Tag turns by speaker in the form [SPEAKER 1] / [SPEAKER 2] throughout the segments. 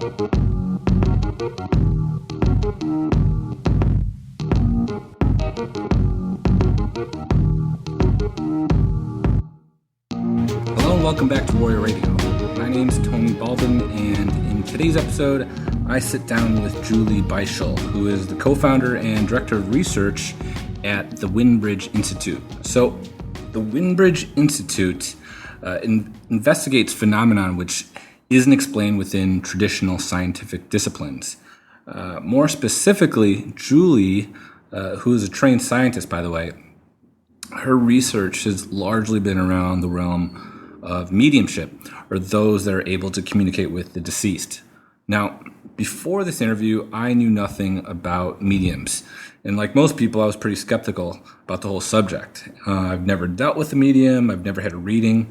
[SPEAKER 1] Hello and welcome back to Warrior Radio. My name is Tony Baldwin, and in today's episode, I sit down with Julie Beischel, who is the co-founder and director of research at the Windbridge Institute. So, the Windbridge Institute investigates phenomenon which isn't explained within traditional scientific disciplines. More specifically, Julie, who is a trained scientist, by the way, her research has largely been around the realm of mediumship, or those that are able to communicate with the deceased. Now, before this interview, I knew nothing about mediums. And like most people, I was pretty skeptical about the whole subject. I've never dealt with a medium. I've never had a reading.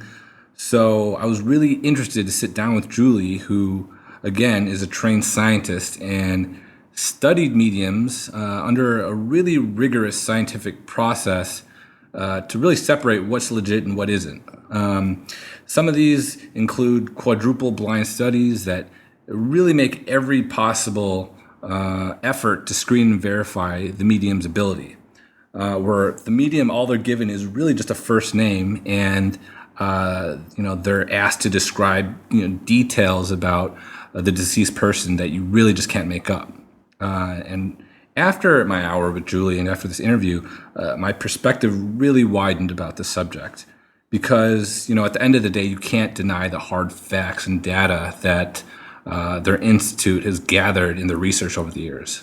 [SPEAKER 1] So I was really interested to sit down with Julie, who, again, is a trained scientist and studied mediums under a really rigorous scientific process to really separate what's legit and what isn't. Some of these include quadruple blind studies that really make every possible effort to screen and verify the medium's ability. Where the medium, all they're given is really just a first name, and they're asked to describe details about the deceased person that you really just can't make up. And after my hour with Julie and after this interview, my perspective really widened about the subject. Because, at the end of the day, you can't deny the hard facts and data that their institute has gathered in the research over the years.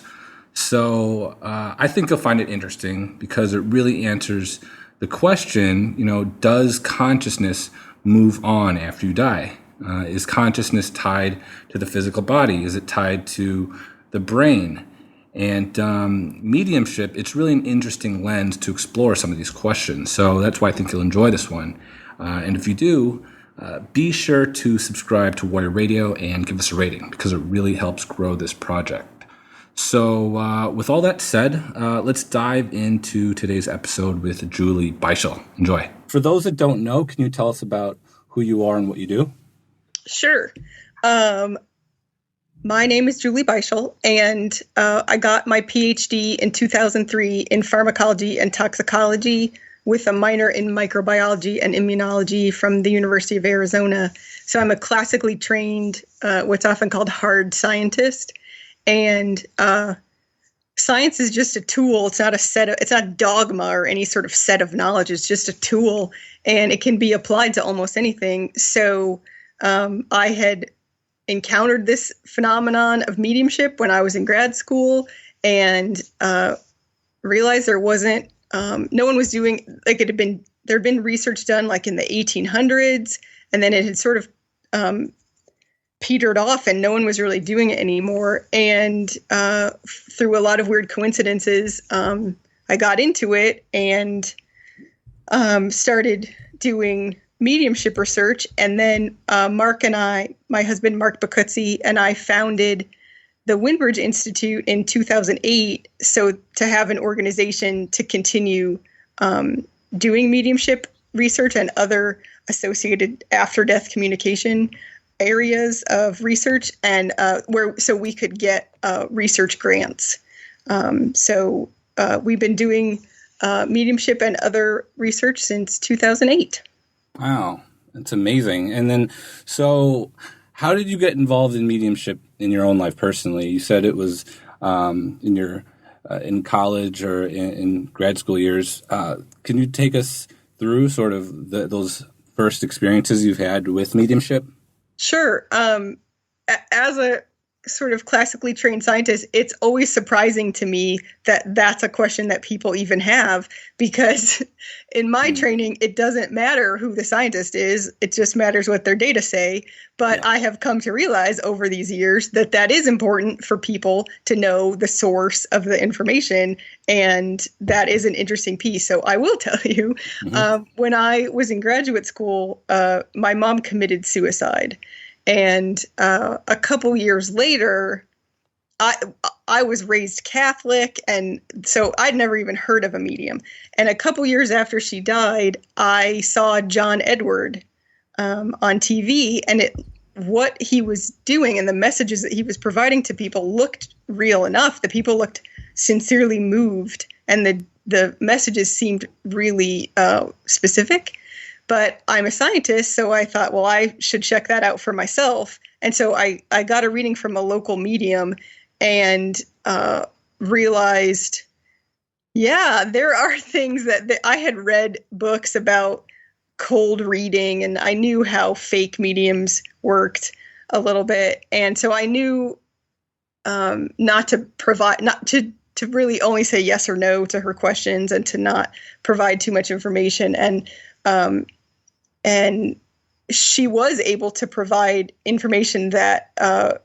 [SPEAKER 1] So I think you'll find it interesting because it really answers the question, does consciousness move on after you die? Is consciousness tied to the physical body? Is it tied to the brain? And mediumship, it's really an interesting lens to explore some of these questions. So that's why I think you'll enjoy this one. And if you do, be sure to subscribe to Warrior Radio and give us a rating because it really helps grow this project. So with all that said, let's dive into today's episode with Julie Beischel. Enjoy. For those that don't know, can you tell us about who you are and what you do?
[SPEAKER 2] Sure. My name is Julie Beischel, and I got my Ph.D. in 2003 in pharmacology and toxicology with a minor in microbiology and immunology from the University of Arizona. So I'm a classically trained, what's often called hard scientist. And science is just a tool. It's not it's not dogma or any sort of set of knowledge. It's just a tool, and it can be applied to almost anything. So I had encountered this phenomenon of mediumship when I was in grad school and realized there wasn't, no one was doing, like there had been research done like in the 1800s, and then it had sort of petered off and no one was really doing it anymore. And through a lot of weird coincidences, I got into it and started doing mediumship research. And then Mark and my husband, Mark Bacuzzi, and I founded the Windbridge Institute in 2008. So to have an organization to continue doing mediumship research and other associated after-death communication areas of research, and so we could get research grants. So we've been doing mediumship and other research since 2008.
[SPEAKER 1] Wow, that's amazing. And then, so how did you get involved in mediumship in your own life personally? You said it was in college or in grad school years. Can you take us through sort of those first experiences you've had with mediumship?
[SPEAKER 2] Sure. As a sort of classically trained scientist, it's always surprising to me that that's a question that people even have, because in my training, it doesn't matter who the scientist is. It just matters what their data say. But I have come to realize over these years that that is important for people to know the source of the information. And that is an interesting piece. So I will tell you, when I was in graduate school, my mom committed suicide. And a couple years later, I was raised Catholic, and so I'd never even heard of a medium. And a couple years after she died, I saw John Edward on TV, and it what he was doing and the messages that he was providing to people looked real enough. The people looked sincerely moved, and the messages seemed really specific. But I'm a scientist, so I thought, well, I should check that out for myself. And so I got a reading from a local medium and realized, yeah, there are things that I had read books about cold reading, and I knew how fake mediums worked a little bit. And so I knew not to really only say yes or no to her questions, and to not provide too much information. And she was able to provide information that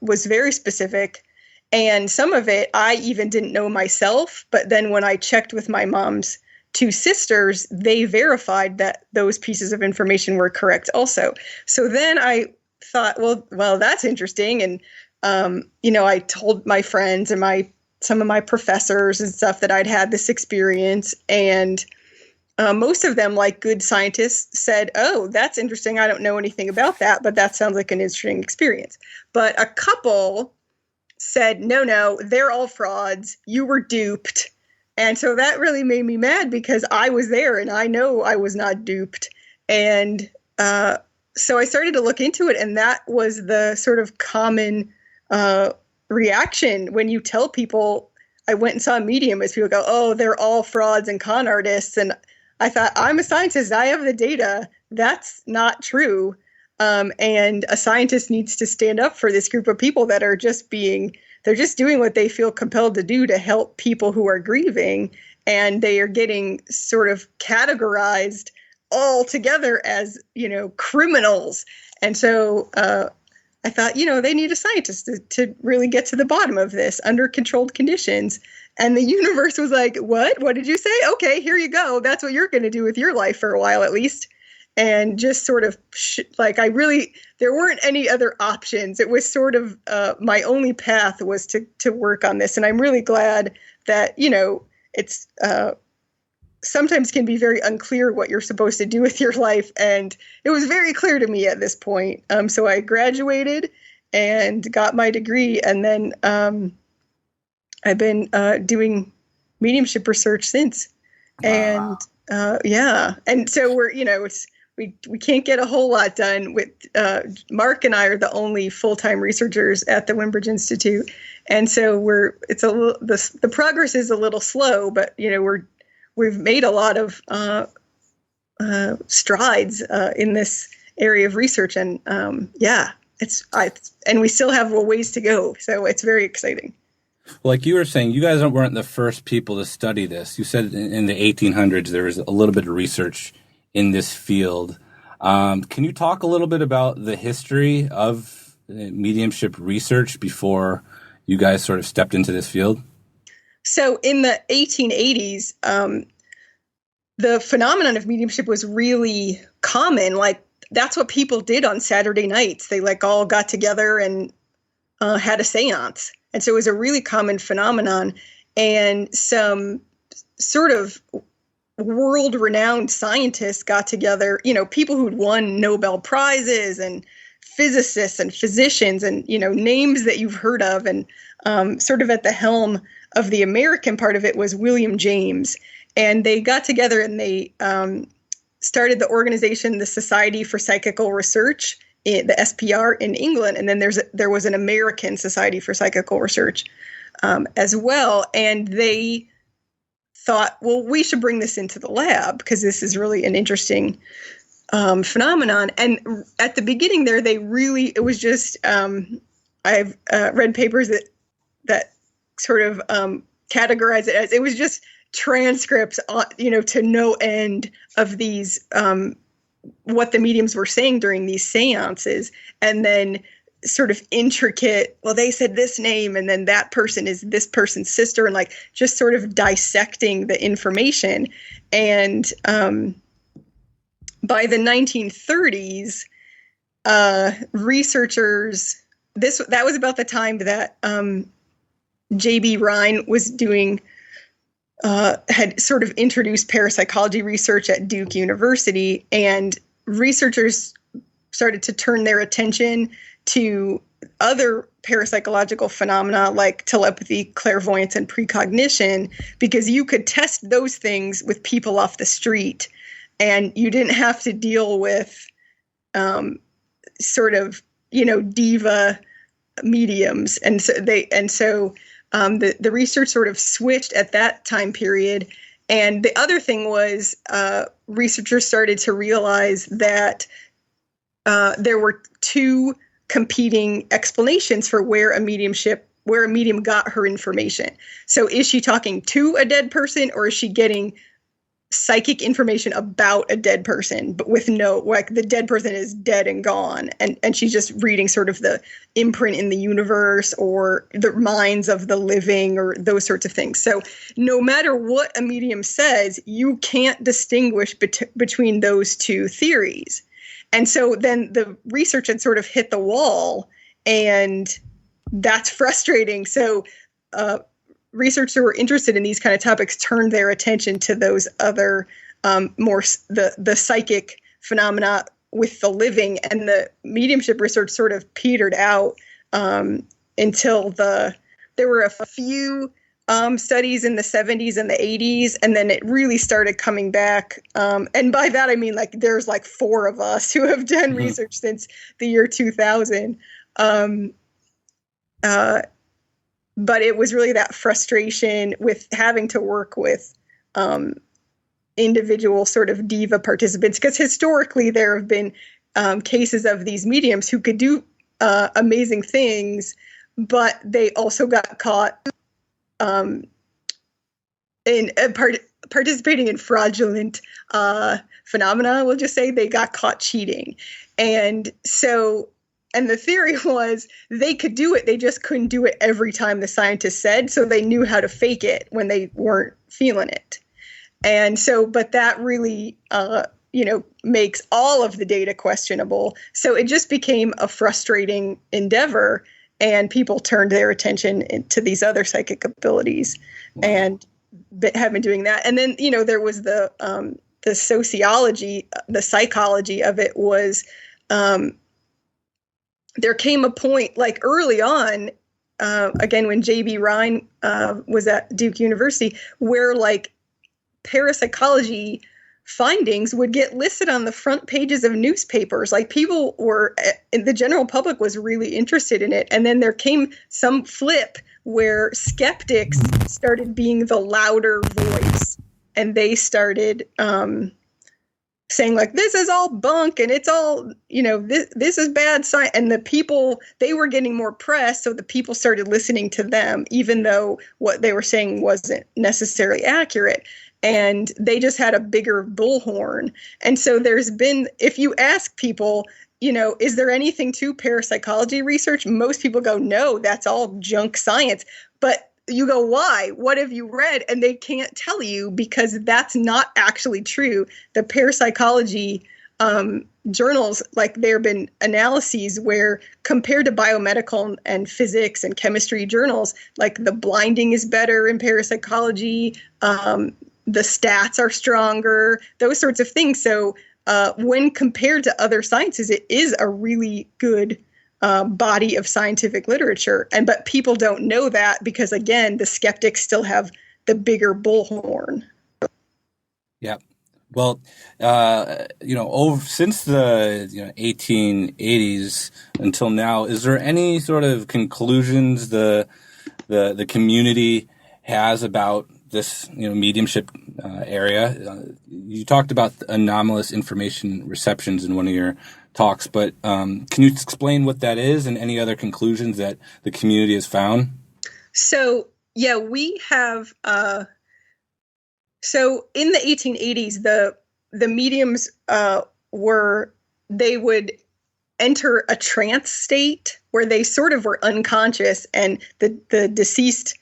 [SPEAKER 2] was very specific. And some of it I even didn't know myself. But then when I checked with my mom's two sisters, they verified that those pieces of information were correct also. So then I thought, well, that's interesting. And, I told my friends and some of my professors and stuff that I'd had this experience. And most of them, like good scientists, said, oh, that's interesting. I don't know anything about that, but that sounds like an interesting experience. But a couple said, no, they're all frauds. You were duped. And so that really made me mad, because I was there and I know I was not duped. And so I started to look into it, and that was the sort of common reaction when you tell people. I went and saw a medium, as people go, oh, they're all frauds and con artists. And I thought, I'm a scientist. I have the data. That's not true. And a scientist needs to stand up for this group of people that are they're just doing what they feel compelled to do to help people who are grieving. And they are getting sort of categorized all together as, criminals. And so I thought, they need a scientist to really get to the bottom of this under controlled conditions. And the universe was like, what? What did you say? Okay, here you go. That's what you're going to do with your life for a while, at least. And just sort of there weren't any other options. It was sort of my only path was to work on this. And I'm really glad that, it's sometimes can be very unclear what you're supposed to do with your life. And it was very clear to me at this point. So I graduated and got my degree. And then I've been doing mediumship research since. Wow. And and so we can't get a whole lot done with Mark and I are the only full-time researchers at the Windbridge Institute. And so the progress is a little slow, but we've made a lot of strides in this area of research, and and we still have a ways to go. So it's very exciting.
[SPEAKER 1] Well, like you were saying, you guys weren't the first people to study this. You said in the 1800s there was a little bit of research in this field. Can you talk a little bit about the history of mediumship research before you guys sort of stepped into this field?
[SPEAKER 2] So in the 1880s, the phenomenon of mediumship was really common. Like, that's what people did on Saturday nights. They all got together and had a seance. And so it was a really common phenomenon. And some sort of world-renowned scientists got together, people who'd won Nobel Prizes and physicists and physicians and, names that you've heard of. And sort of at the helm of the American part of it was William James. And they got together and they started the organization, the Society for Psychical Research, the SPR in England. And then there was an American Society for Psychical Research as well. And they thought, well, we should bring this into the lab because this is really an interesting phenomenon. And at the beginning there, it was just, I've read papers that sort of categorize it as, it was just transcripts, to no end of these, what the mediums were saying during these seances. And then sort of intricate, well, they said this name, and then that person is this person's sister, and just sort of dissecting the information. And by the 1930s, researchers, that was about the time that J.B. Rhine was doing, had sort of introduced parapsychology research at Duke University, and researchers started to turn their attention to other parapsychological phenomena like telepathy, clairvoyance, and precognition, because you could test those things with people off the street, and you didn't have to deal with sort of, diva mediums. And so the research sort of switched at that time period. And the other thing was researchers started to realize that there were two competing explanations for where a medium got her information. So is she talking to a dead person, or is she getting psychic information about a dead person, but with the dead person is dead and gone, and she's just reading sort of the imprint in the universe or the minds of the living or those sorts of things. So no matter what a medium says, you can't distinguish between those two theories. And so then the research had sort of hit the wall, and that's frustrating. So researchers who were interested in these kind of topics turned their attention to those other more the psychic phenomena with the living, and the mediumship research sort of petered out until there were a few studies in the 70s and the 80s, and then it really started coming back. And by that, I mean, there's 4 of us who have done research since the year 2000. But it was really that frustration with having to work with individual sort of diva participants, because historically there have been cases of these mediums who could do amazing things, but they also got caught in participating in fraudulent phenomena. We'll just say they got caught cheating. And the theory was they could do it, they just couldn't do it every time the scientist said, so they knew how to fake it when they weren't feeling it. And so, but that really, makes all of the data questionable. So it just became a frustrating endeavor, and people turned their attention to these other psychic abilities. Wow. And have been doing that. And then, there was the sociology, the psychology of it was, there came a point early on, again, when J.B. Rhine was at Duke University, where parapsychology findings would get listed on the front pages of newspapers. People the general public was really interested in it. And then there came some flip where skeptics started being the louder voice, and they started saying this is all bunk, and it's all, this is bad science. And the people, they were getting more press, so the people started listening to them, even though what they were saying wasn't necessarily accurate. And they just had a bigger bullhorn. And so there's been, if you ask people, is there anything to parapsychology research? Most people go, no, that's all junk science. But you go, why? What have you read? And they can't tell you, because that's not actually true. The parapsychology journals, there have been analyses where, compared to biomedical and physics and chemistry journals, the blinding is better in parapsychology, the stats are stronger, those sorts of things. So when compared to other sciences, it is a really good body of scientific literature. But people don't know that because, again, the skeptics still have the bigger bullhorn.
[SPEAKER 1] Yeah. Well, since the 1880s until now, is there any sort of conclusions the community has about this mediumship area? You talked about anomalous information receptions in one of your talks, but can you explain what that is and any other conclusions that the community has found?
[SPEAKER 2] So, yeah, we have. So in the 1880s, the mediums they would enter a trance state where they sort of were unconscious, and the deceased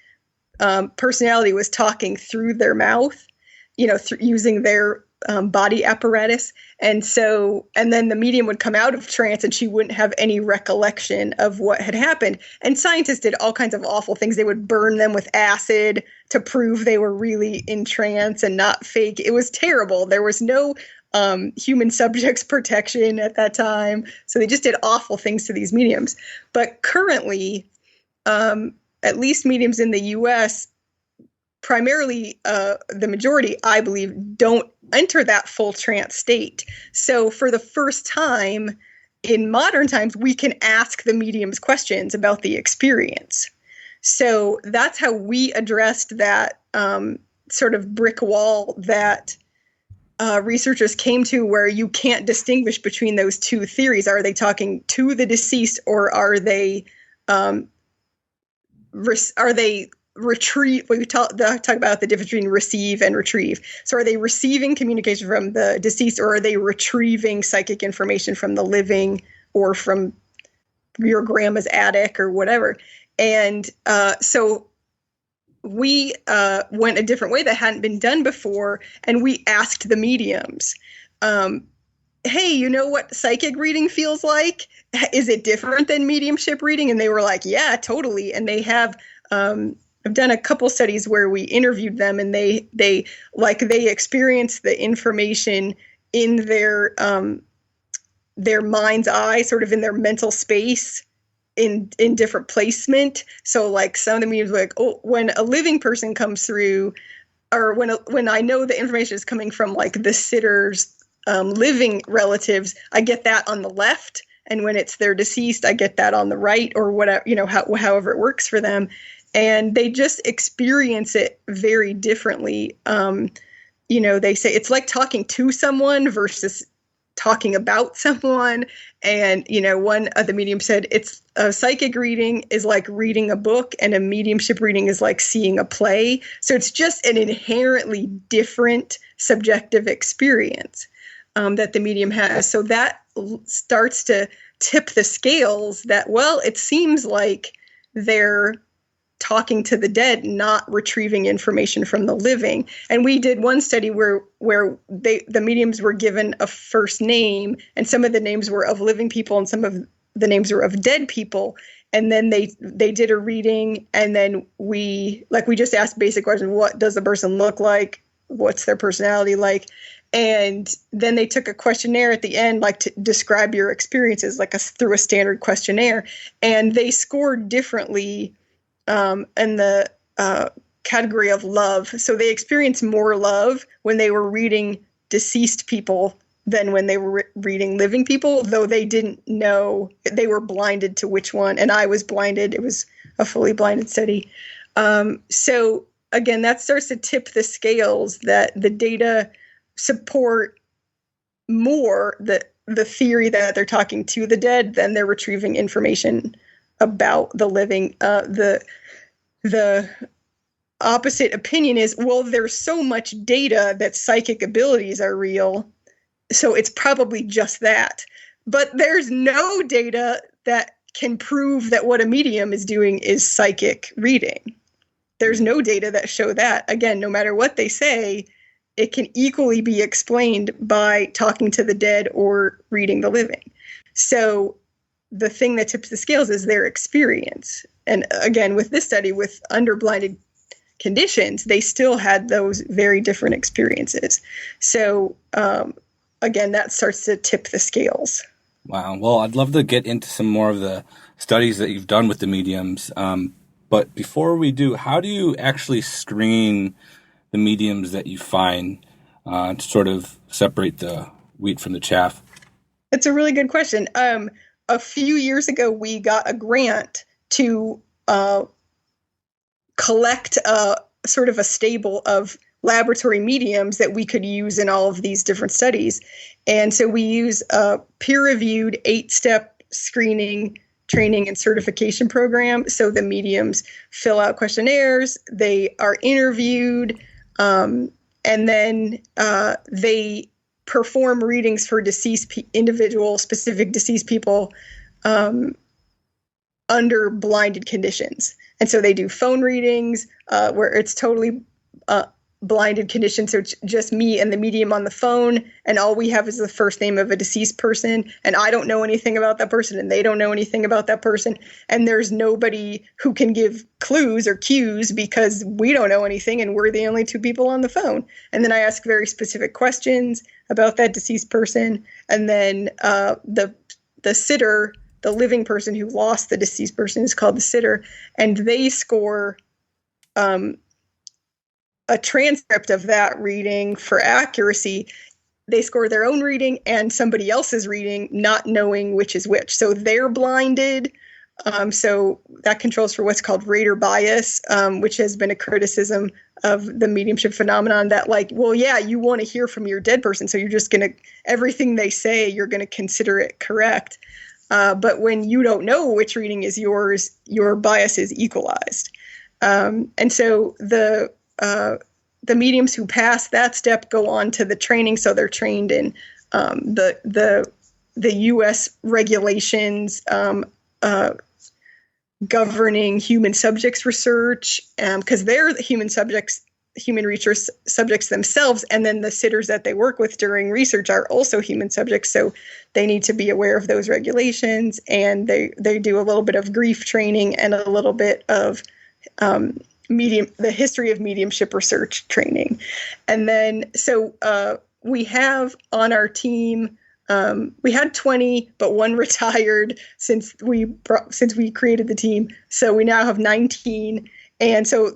[SPEAKER 2] personality was talking through their mouth, using their body apparatus. And then the medium would come out of trance, and she wouldn't have any recollection of what had happened. And scientists did all kinds of awful things. They would burn them with acid to prove they were really in trance and not fake. It was terrible. There was no human subjects protection at that time. So they just did awful things to these mediums. But currently, at least mediums in the US, primarily the majority, I believe, don't enter that full trance state. So for the first time in modern times, we can ask the mediums questions about the experience. So that's how we addressed that sort of brick wall that researchers came to, where you can't distinguish between those two theories. Are they talking to the deceased, or are they retrieve? We talk about the difference between receive and retrieve. So are they receiving communication from the deceased, or are they retrieving psychic information from the living, or from your grandma's attic or whatever? And so we went a different way that hadn't been done before, and we asked the mediums, hey, you know what psychic reading feels like? Is it different than mediumship reading? And they were like, yeah, totally. And they have I've done a couple studies where we interviewed them, and they experience the information in their mind's eye, sort of in their mental space, in different placement. So like some of the mediums were like, oh, when a living person comes through, or when I know the information is coming from like the sitter's living relatives, I get that on the left. And when it's their deceased, I get that on the right, or whatever, however it works for them. And they just experience it very differently. They say it's like talking to someone versus talking about someone. And, one of the mediums said it's a psychic reading is like reading a book, and a mediumship reading is like seeing a play. So it's just an inherently different subjective experience that the medium has. So that starts to tip the scales that, well, it seems like they're talking to the dead, not retrieving information from the living. And we did one study where the mediums were given a first name, and some of the names were of living people and some of the names were of dead people. And then they did a reading, and then we just asked basic questions. What does the person look like? What's their personality like? And then they took a questionnaire at the end, like to describe your experiences, through a standard questionnaire. And they scored differently in the category of love. So they experienced more love when they were reading deceased people than when they were reading living people, though they didn't know, they were blinded to which one. And I was blinded. It was a fully blinded study. So again, that starts to tip the scales that the data support more the theory that they're talking to the dead than they're retrieving information about the living. The opposite opinion is, well, there's so much data that psychic abilities are real, so it's probably just that. But there's no data that can prove that what a medium is doing is psychic reading. There's no data that show that. Again, no matter what they say, it can equally be explained by talking to the dead or reading the living. So the thing that tips the scales is their experience. And again, with this study, with underblinded conditions, they still had those very different experiences. So again, that starts to tip the scales.
[SPEAKER 1] Wow. Well, I'd love to get into some more of the studies that you've done with the mediums. But before we do, how do you actually screen the mediums that you find to sort of separate the wheat from the chaff?
[SPEAKER 2] It's a really good question. A few years ago, we got a grant to collect sort of a stable of laboratory mediums that we could use in all of these different studies. And so we use a peer-reviewed 8-step screening, training, and certification program. So the mediums fill out questionnaires, they are interviewed, and then they perform readings for deceased specific deceased people under blinded conditions. And so they do phone readings where it's totally blinded condition. So it's just me and the medium on the phone, and all we have is the first name of a deceased person. And I don't know anything about that person, and they don't know anything about that person. And there's nobody who can give clues or cues because we don't know anything, and we're the only two people on the phone. And then I ask very specific questions about that deceased person. And then the sitter, the living person who lost the deceased person, is called the sitter, and they score a transcript of that reading for accuracy. They score their own reading and somebody else's reading, not knowing which is which. So they're blinded. So that controls for what's called rater bias, which has been a criticism of the mediumship phenomenon, that like, well, yeah, you want to hear from your dead person. So you're just going to, everything they say, you're going to consider it correct. But when you don't know which reading is yours, your bias is equalized. And so the mediums who pass that step go on to the training. So they're trained in the U.S. regulations governing human subjects research, because they're the human research subjects themselves. And then the sitters that they work with during research are also human subjects. So they need to be aware of those regulations. And they do a little bit of grief training and a little bit of the history of mediumship research training. And then, so we have on our team, we had 20, but one retired since we created the team. So we now have 19. And so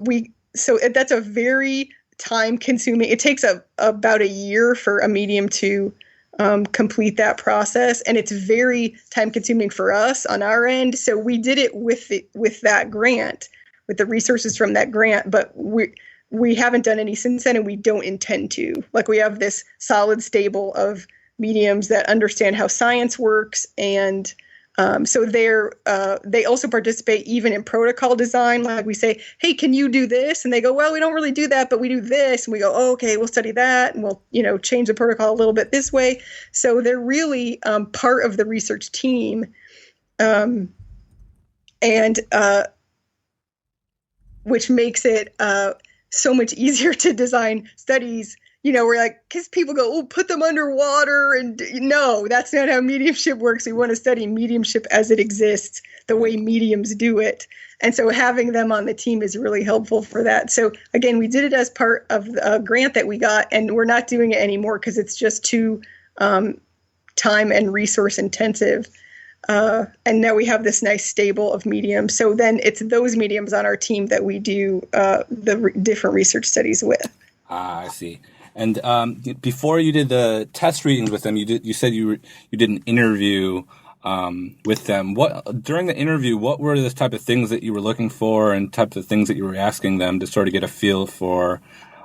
[SPEAKER 2] that's a very time consuming, it takes about a year for a medium to complete that process. And it's very time consuming for us on our end. So we did it with that grant, with the resources from that grant, but we haven't done any since then, and we don't intend to. Like, we have this solid stable of mediums that understand how science works, and so they also participate even in protocol design. Like, we say, hey, can you do this? And they go, well, we don't really do that, but we do this. And we go, oh, okay, we'll study that, and we'll change the protocol a little bit this way. So they're really part of the research team, and which makes it so much easier to design studies. We're like, because people go, oh, put them underwater. And no, that's not how mediumship works. We want to study mediumship as it exists, the way mediums do it. And so having them on the team is really helpful for that. So again, we did it as part of a grant that we got, and we're not doing it anymore because it's just too time and resource intensive. And now we have this nice stable of mediums. So then it's those mediums on our team that we do the different research studies with.
[SPEAKER 1] I see. And before you did the test readings with them, you said you did an interview with them. During the interview, what were the type of things that you were looking for, and types of things that you were asking them to sort of get a feel for,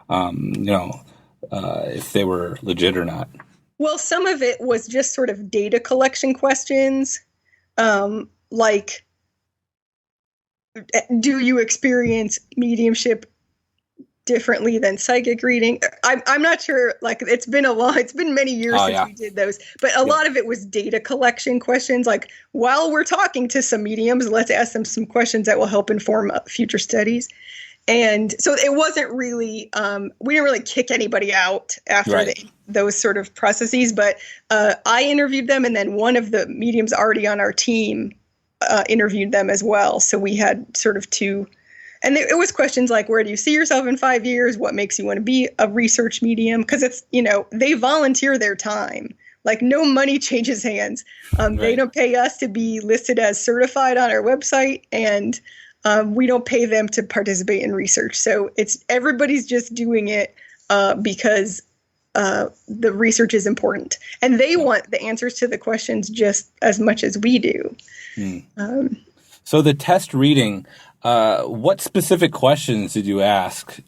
[SPEAKER 1] if they were legit or not?
[SPEAKER 2] Well, some of it was just sort of data collection questions. Like, do you experience mediumship differently than psychic reading? I'm not sure. Like, it's been many years since we did those, but a lot of it was data collection questions. Like, while we're talking to some mediums, let's ask them some questions that will help inform future studies. And so it wasn't really, we didn't really kick anybody out after those sort of processes, but I interviewed them, and then one of the mediums already on our team interviewed them as well. So we had sort of two, and it was questions like, where do you see yourself in 5 years? What makes you want to be a research medium? Because it's, they volunteer their time. Like, no money changes hands. They don't pay us to be listed as certified on our website, and we don't pay them to participate in research. So everybody's just doing it because the research is important, and they want the answers to the questions just as much as we do.
[SPEAKER 1] So the test reading, what specific questions did you ask?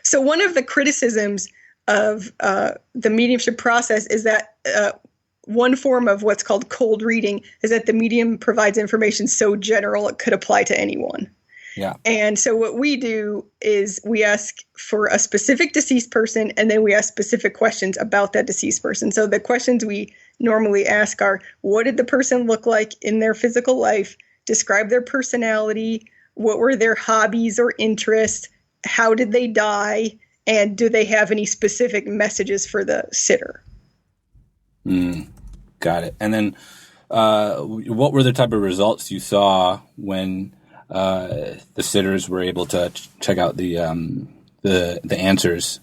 [SPEAKER 2] So one of the criticisms of the mediumship process is that one form of what's called cold reading is that the medium provides information so general it could apply to anyone.
[SPEAKER 1] Yeah.
[SPEAKER 2] And so what we do is we ask for a specific deceased person, and then we ask specific questions about that deceased person. So the questions we normally ask are, what did the person look like in their physical life? Describe their personality. What were their hobbies or interests? How did they die? and do they have any specific messages for the sitter?
[SPEAKER 1] Got it. And then what were the type of results you saw when the sitters were able to check out the answers?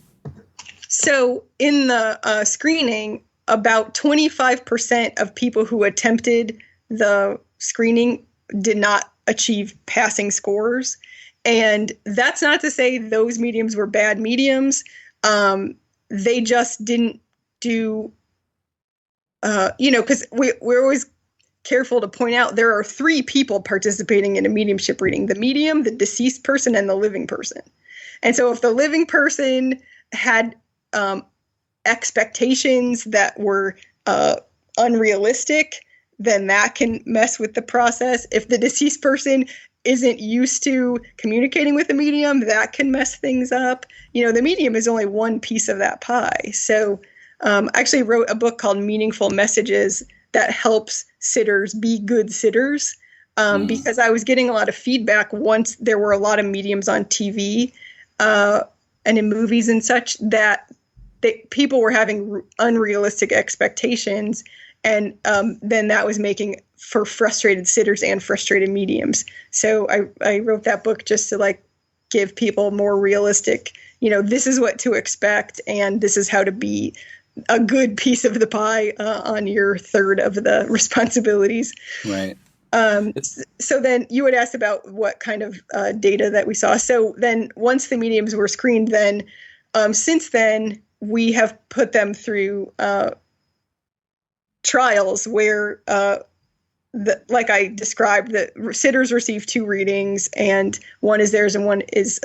[SPEAKER 2] So in the screening, about 25% of people who attempted the screening did not achieve passing scores. And that's not to say those mediums were bad mediums. They just didn't do, because we're always careful to point out there are 3 people participating in a mediumship reading: the medium, the deceased person, and the living person. And so if the living person had expectations that were unrealistic, then that can mess with the process. If the deceased person isn't used to communicating with the medium, that can mess things up. The medium is only one piece of that pie. So I actually wrote a book called Meaningful Messages that helps sitters be good sitters, because I was getting a lot of feedback once there were a lot of mediums on TV and in movies and such that people were having unrealistic expectations, and then that was making for frustrated sitters and frustrated mediums. So I wrote that book just to give people more realistic, this is what to expect, and this is how to be a good piece of the pie on your third of the responsibilities.
[SPEAKER 1] Right.
[SPEAKER 2] So then you had asked about what kind of data that we saw. So then once the mediums were screened, then since then we have put them through trials where, like I described, the sitters receive 2 readings, and one is theirs and one is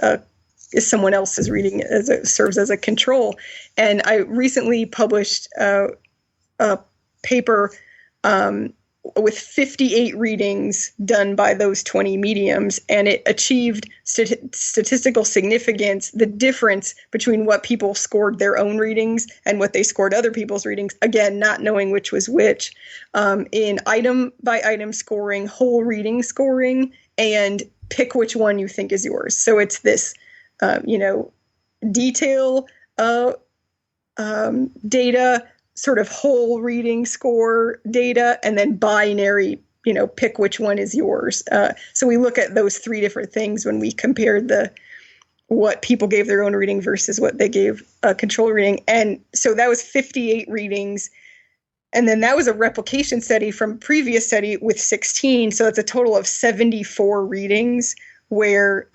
[SPEAKER 2] someone else's reading serves as a control. And I recently published a paper with 58 readings done by those 20 mediums, and it achieved statistical significance, the difference between what people scored their own readings and what they scored other people's readings, again, not knowing which was which, in item by item scoring, whole reading scoring, and pick which one you think is yours. So it's this, detail data, sort of whole reading score data, and then binary, pick which one is yours. So we look at those 3 different things when we compared what people gave their own reading versus what they gave a control reading. And so that was 58 readings. And then that was a replication study from a previous study with 16. So it's a total of 74 readings where,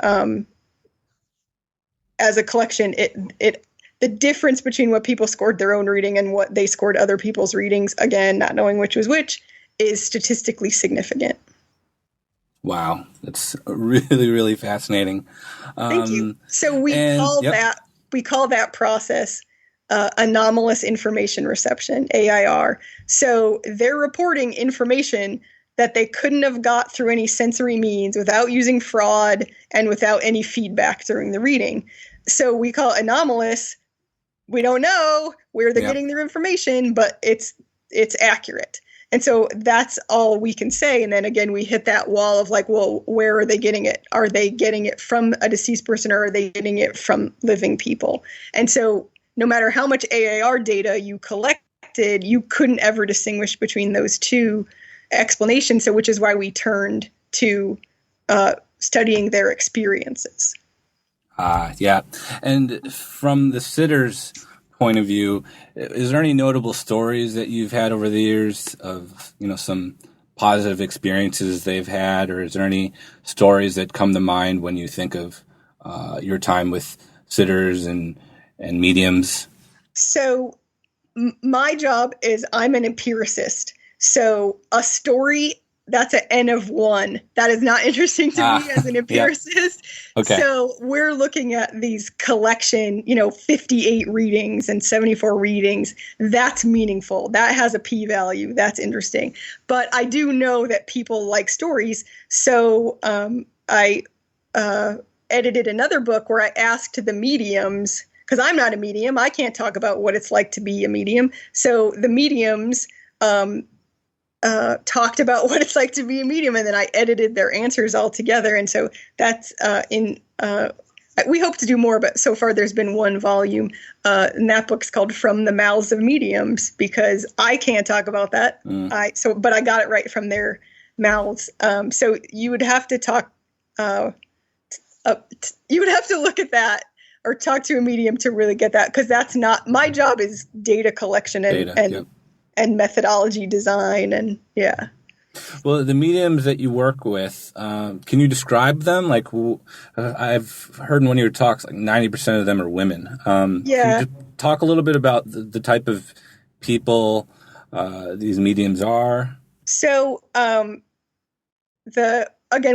[SPEAKER 2] as a collection, the difference between what people scored their own reading and what they scored other people's readings, again, not knowing which was which, is statistically significant.
[SPEAKER 1] Wow. That's really, really fascinating.
[SPEAKER 2] Thank you. So we call that process anomalous information reception, AIR. So they're reporting information that they couldn't have got through any sensory means without using fraud and without any feedback during the reading. So we call it anomalous. We don't know where they're getting their information, but it's accurate. And so that's all we can say. And then again, we hit that wall of where are they getting it? Are they getting it from a deceased person, or are they getting it from living people? And so no matter how much AIR data you collected, you couldn't ever distinguish between those 2 explanations. So which is why we turned to studying their experiences.
[SPEAKER 1] Yeah. And from the sitter's point of view, is there any notable stories that you've had over the years of, some positive experiences they've had, or is there any stories that come to mind when you think of your time with sitters and mediums?
[SPEAKER 2] So my job is I'm an empiricist. So a story, that's an N of 1. That is not interesting to me as an empiricist.
[SPEAKER 1] Yeah. Okay.
[SPEAKER 2] So we're looking at these collection, 58 readings and 74 readings. That's meaningful. That has a p-value. That's interesting. But I do know that people like stories. So I edited another book where I asked the mediums, because I'm not a medium. I can't talk about what it's like to be a medium. So the mediums talked about what it's like to be a medium, and then I edited their answers all together. And so that's in we hope to do more, but so far there's been one volume, and that book's called From the Mouths of Mediums, because I can't talk about that. But I got it right from their mouths. So you would have to talk, you would have to look at that or talk to a medium to really get that, because that's not my job. Is data collection and methodology design, and yeah.
[SPEAKER 1] Well, the mediums that you work with, can you describe them? Like, I've heard in one of your talks, like 90% of them are women. Can you just talk a little bit about the type of people these mediums are?
[SPEAKER 2] So, again,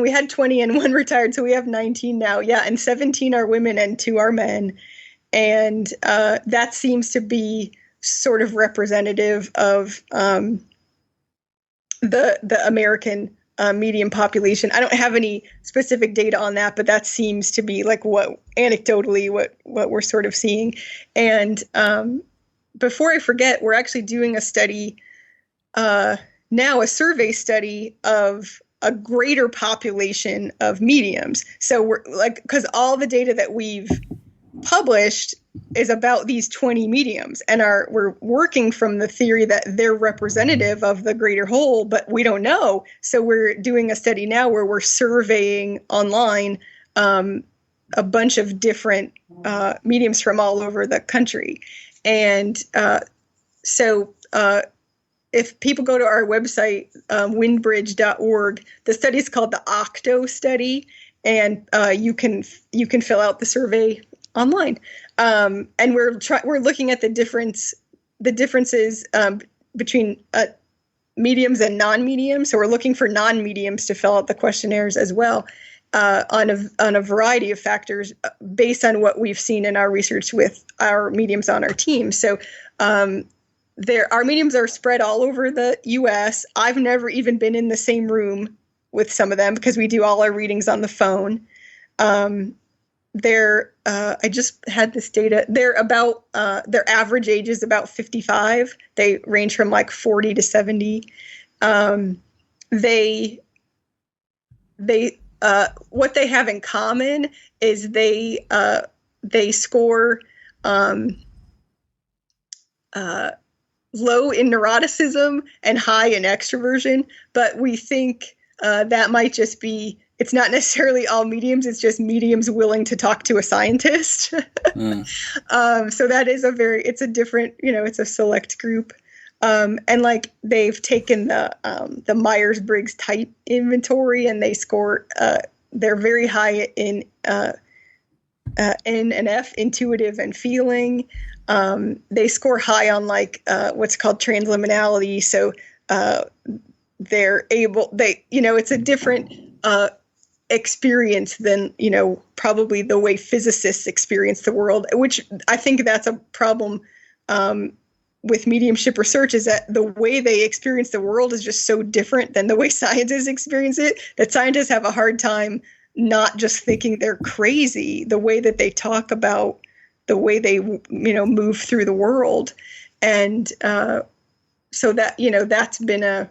[SPEAKER 2] we had 20 and one retired, so we have 19 now. Yeah, and 17 are women and 2 are men. And that seems to be sort of representative of the American medium population. I don't have any specific data on that, but that seems to be like what we're sort of seeing. And before I forget, we're actually doing a study now, a survey study of a greater population of mediums. So we're like, because all the data that we've published is about these 20 mediums, and we're working from the theory that they're representative of the greater whole, but we don't know. So we're doing a study now where we're surveying online a bunch of different mediums from all over the country. And so if people go to our website, windbridge.org, the study is called the Octo study, and you can fill out the survey online. And we're looking at the differences between mediums and non-mediums. So we're looking for non-mediums to fill out the questionnaires as well, on a variety of factors based on what we've seen in our research with our mediums on our team. So our mediums are spread all over the U.S. I've never even been in the same room with some of them because we do all our readings on the phone. I just had this data. They're about their average age is about 55. They range from like 40 to 70. They what they have in common is they score low in neuroticism and high in extroversion, but we think that might just be, it's not necessarily all mediums, it's just mediums willing to talk to a scientist. So that is it's a different, it's a select group. And like they've taken the Myers-Briggs type inventory, and they score, they're very high in N and F, intuitive and feeling. They score high on like what's called transliminality. So it's a different experience than, probably the way physicists experience the world, which I think that's a problem with mediumship research, is that the way they experience the world is just so different than the way scientists experience it, that scientists have a hard time not just thinking they're crazy, the way that they talk about the way they, move through the world. And so that, that's been a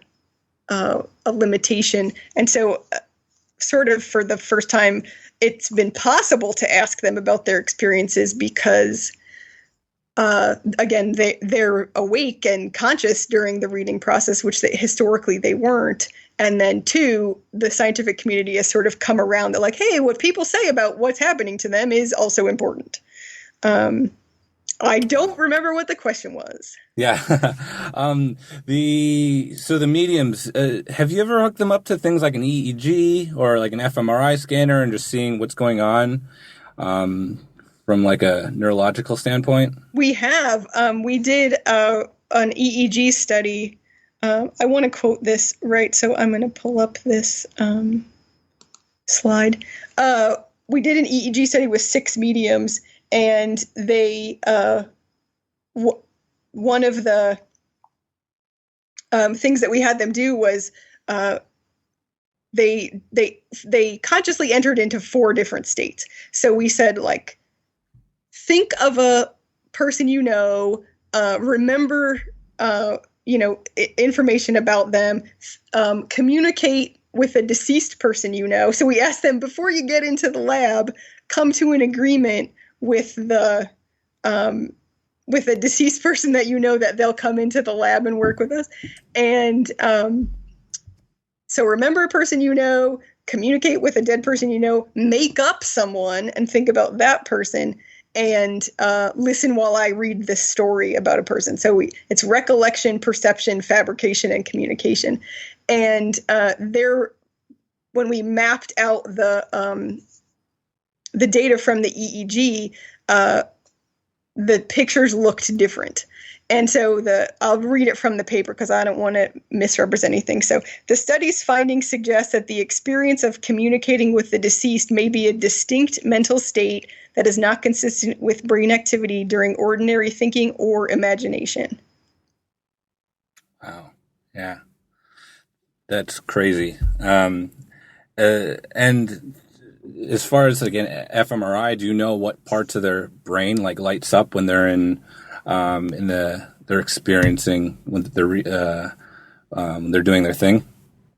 [SPEAKER 2] limitation. And so sort of for the first time, it's been possible to ask them about their experiences because, again, they're awake and conscious during the reading process, which historically they weren't. And then 2, the scientific community has sort of come around. They're like, hey, what people say about what's happening to them is also important. I don't remember what the question was.
[SPEAKER 1] Yeah. The mediums, have you ever hooked them up to things like an EEG or like an fMRI scanner and just seeing what's going on from like a neurological standpoint? We
[SPEAKER 2] have. We did an EEG study. I want to quote this right, so I'm going to pull up this slide. We did an EEG study with 6 mediums, and they one of the things that we had them do was they consciously entered into 4 different states. So we said, like, think of a person remember information about them, communicate with a deceased person, So we asked them, before you get into the lab, come to an agreement with with a deceased person that that they'll come into the lab and work with us. And so remember a person communicate with a dead person make up someone and think about that person, and listen while I read this story about a person. So it's recollection, perception, fabrication, and communication. And when we mapped out the data from the EEG, the pictures looked different. And so I'll read it from the paper because I don't want to misrepresent anything. So the study's findings suggest that the experience of communicating with the deceased may be a distinct mental state that is not consistent with brain activity during ordinary thinking or imagination.
[SPEAKER 1] Wow. Yeah. That's crazy. And as far as, again, fMRI, do you know what parts of their brain lights up when they're they're experiencing when they're doing their thing?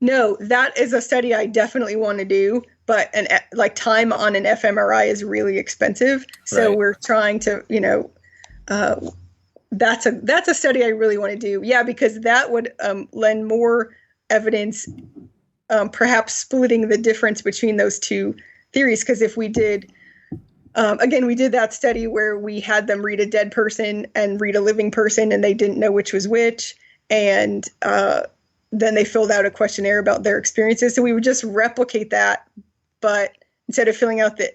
[SPEAKER 2] No, that is a study I definitely want to do, but time on an fMRI is really expensive. So We're trying to, that's a study I really want to do. Yeah, because that would lend more evidence, perhaps splitting the difference between those two theories. Because if we did, we did that study where we had them read a dead person and read a living person, and they didn't know which was which. And then they filled out a questionnaire about their experiences. So we would just replicate that, but instead of filling out the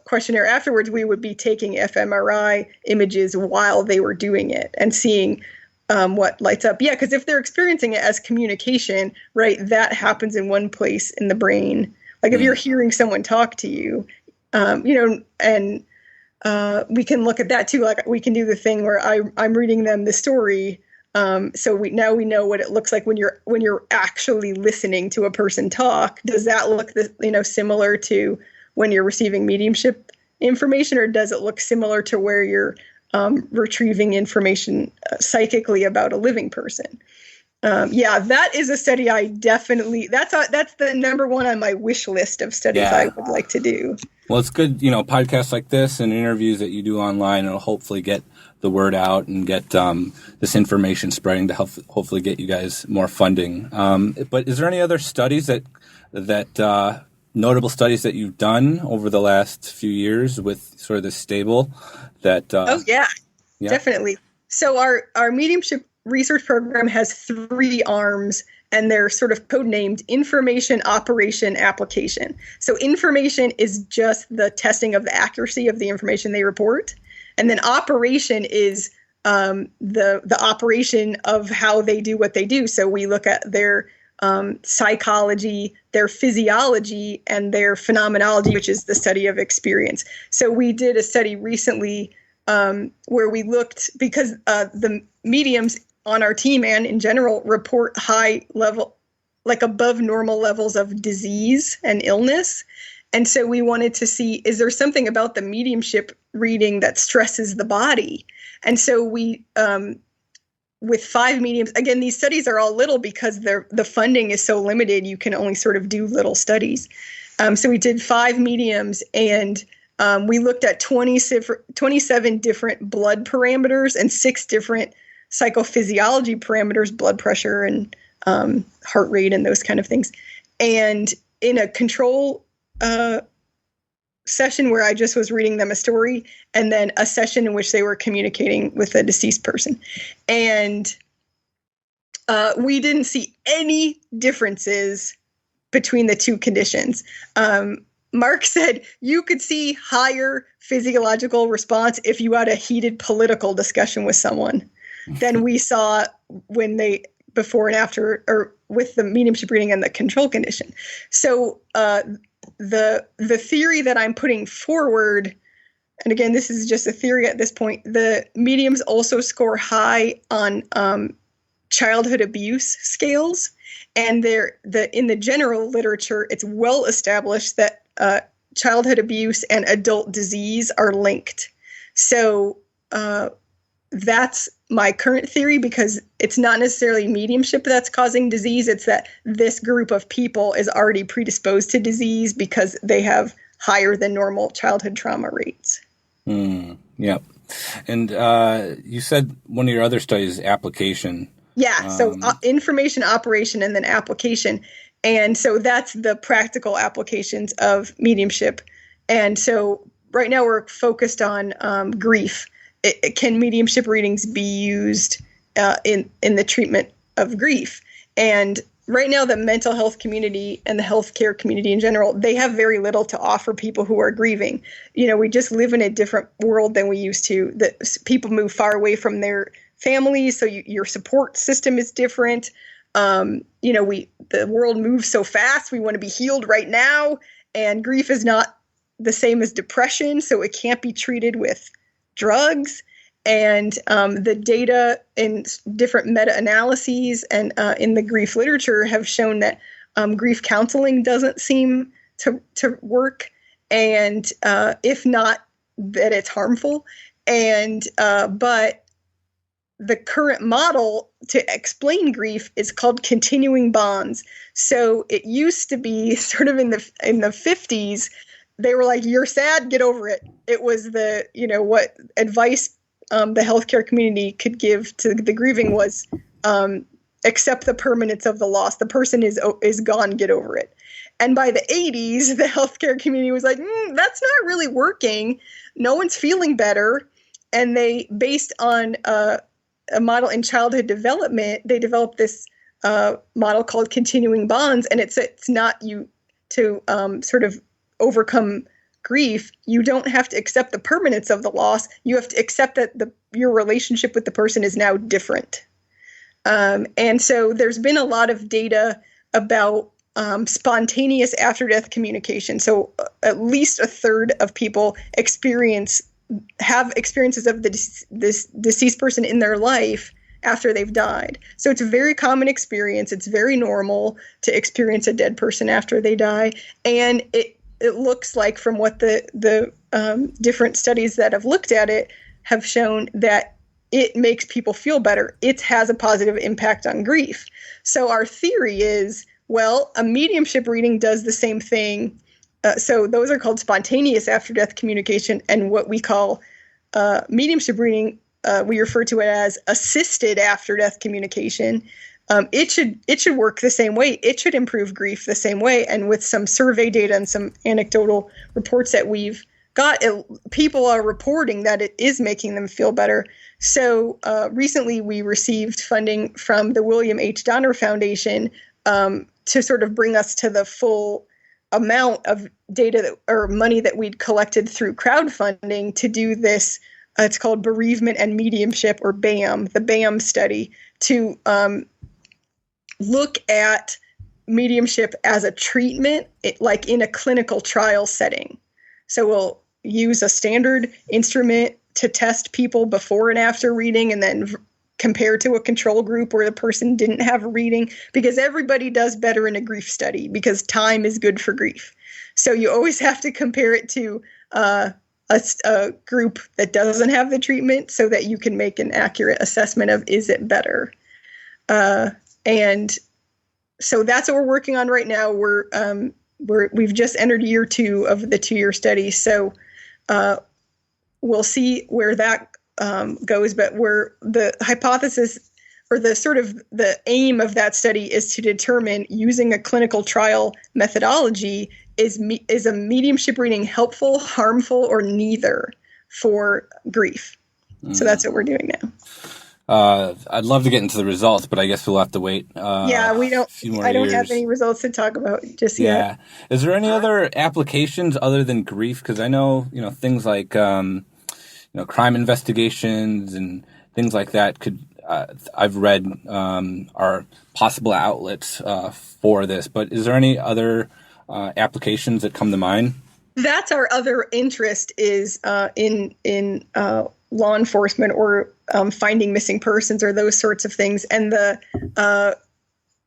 [SPEAKER 2] questionnaire afterwards, we would be taking fMRI images while they were doing it and seeing what lights up. Yeah, because if they're experiencing it as communication, right, that happens in one place in the brain. Like if you're hearing someone talk to you, and we can look at that too. Like we can do the thing where I'm reading them the story. So we know what it looks like when you're actually listening to a person talk. Does that look similar to when you're receiving mediumship information, or does it look similar to where you're retrieving information psychically about a living person? That is a study I definitely, that's the number one on my wish list of studies I would like to do.
[SPEAKER 1] Well, it's good, podcasts like this and interviews that you do online, it'll hopefully get the word out and get this information spreading to hopefully get you guys more funding. But is there any other studies that notable studies that you've done over the last few years with sort of this stable that?
[SPEAKER 2] Definitely. So our mediumship research program has 3 arms, and they're sort of codenamed information, operation, application. So information is just the testing of the accuracy of the information they report. And then operation is the operation of how they do what they do. So we look at their psychology, their physiology, and their phenomenology, which is the study of experience. So we did a study recently where we looked, because the mediums on our team and in general report high level, like above normal levels of disease and illness. And so we wanted to see, is there something about the mediumship reading that stresses the body? And so we, with 5 mediums, again, these studies are all little because the funding is so limited, you can only sort of do little studies. So we did 5 mediums, and we looked at 27 different blood parameters and 6 different psychophysiology parameters, blood pressure and heart rate and those kind of things. And in a control session where I just was reading them a story, and then a session in which they were communicating with a deceased person. And we didn't see any differences between the 2 conditions. Mark said you could see higher physiological response if you had a heated political discussion with someone than we saw when they before and after, or with the mediumship reading and the control condition. So the theory that I'm putting forward, and again, this is just a theory at this point, the mediums also score high on childhood abuse scales. And in the general literature, it's well established that childhood abuse and adult disease are linked. So that's my current theory, because it's not necessarily mediumship that's causing disease. It's that this group of people is already predisposed to disease because they have higher than normal childhood trauma rates.
[SPEAKER 1] Yeah. And you said one of your other studies, application.
[SPEAKER 2] Yeah. So information, operation, and then application. And so that's the practical applications of mediumship. And so right now we're focused on grief. Can mediumship readings be used in the treatment of grief? And right now, the mental health community and the healthcare community in general, they have very little to offer people who are grieving. We just live in a different world than we used to. That people move far away from their families, so your support system is different. The world moves so fast. We want to be healed right now, and grief is not the same as depression, so it can't be treated with drugs. And the data in different meta-analyses and in the grief literature have shown that grief counseling doesn't seem to work, and if not, that it's harmful. And but the current model to explain grief is called continuing bonds. So it used to be sort of in the 50s. They were like, "You're sad, get over it." It was what advice the healthcare community could give to the grieving was accept the permanence of the loss. The person is gone, get over it. And by the 80s, the healthcare community was like, that's not really working. No one's feeling better. And they, based on a model in childhood development, they developed this model called continuing bonds. And it's not you to sort of overcome grief. You don't have to accept the permanence of the loss. You have to accept that your relationship with the person is now different. And so there's been a lot of data about spontaneous after-death communication. So at least a third of people have experiences of this deceased person in their life after they've died. So it's a very common experience. It's very normal to experience a dead person after they die. And it looks like, from what the different studies that have looked at it have shown, that it makes people feel better. It has a positive impact on grief. So our theory is, well, a mediumship reading does the same thing. So those are called spontaneous after-death communication, and what we call mediumship reading, we refer to it as assisted after-death communication. It should work the same way. It should improve grief the same way. And with some survey data and some anecdotal reports that we've got, people are reporting that it is making them feel better. So recently we received funding from the William H. Donner Foundation to sort of bring us to the full amount of data or money that we'd collected through crowdfunding to do this. It's called Bereavement and Mediumship, or BAM, the BAM study, to look at mediumship as a treatment, like in a clinical trial setting. So we'll use a standard instrument to test people before and after reading, and then compare to a control group where the person didn't have a reading, because everybody does better in a grief study because time is good for grief. So you always have to compare it to a group that doesn't have the treatment so that you can make an accurate assessment of, is it better? And so that's what we're working on right now. We've just entered year 2 of the 2-year study. So we'll see where that goes, but the hypothesis, or the aim of that study, is to determine, using a clinical trial methodology, is a mediumship reading helpful, harmful, or neither for grief. So that's what we're doing now.
[SPEAKER 1] I'd love to get into the results, but I guess we'll have to wait.
[SPEAKER 2] Yeah, we don't. I don't have any results to talk about just yet.
[SPEAKER 1] Yeah. Is there any other applications other than grief? Because I know, things like crime investigations and things like that I've read are possible outlets for this. But is there any other applications that come to mind?
[SPEAKER 2] That's our other interest, is in law enforcement, or finding missing persons, or those sorts of things. And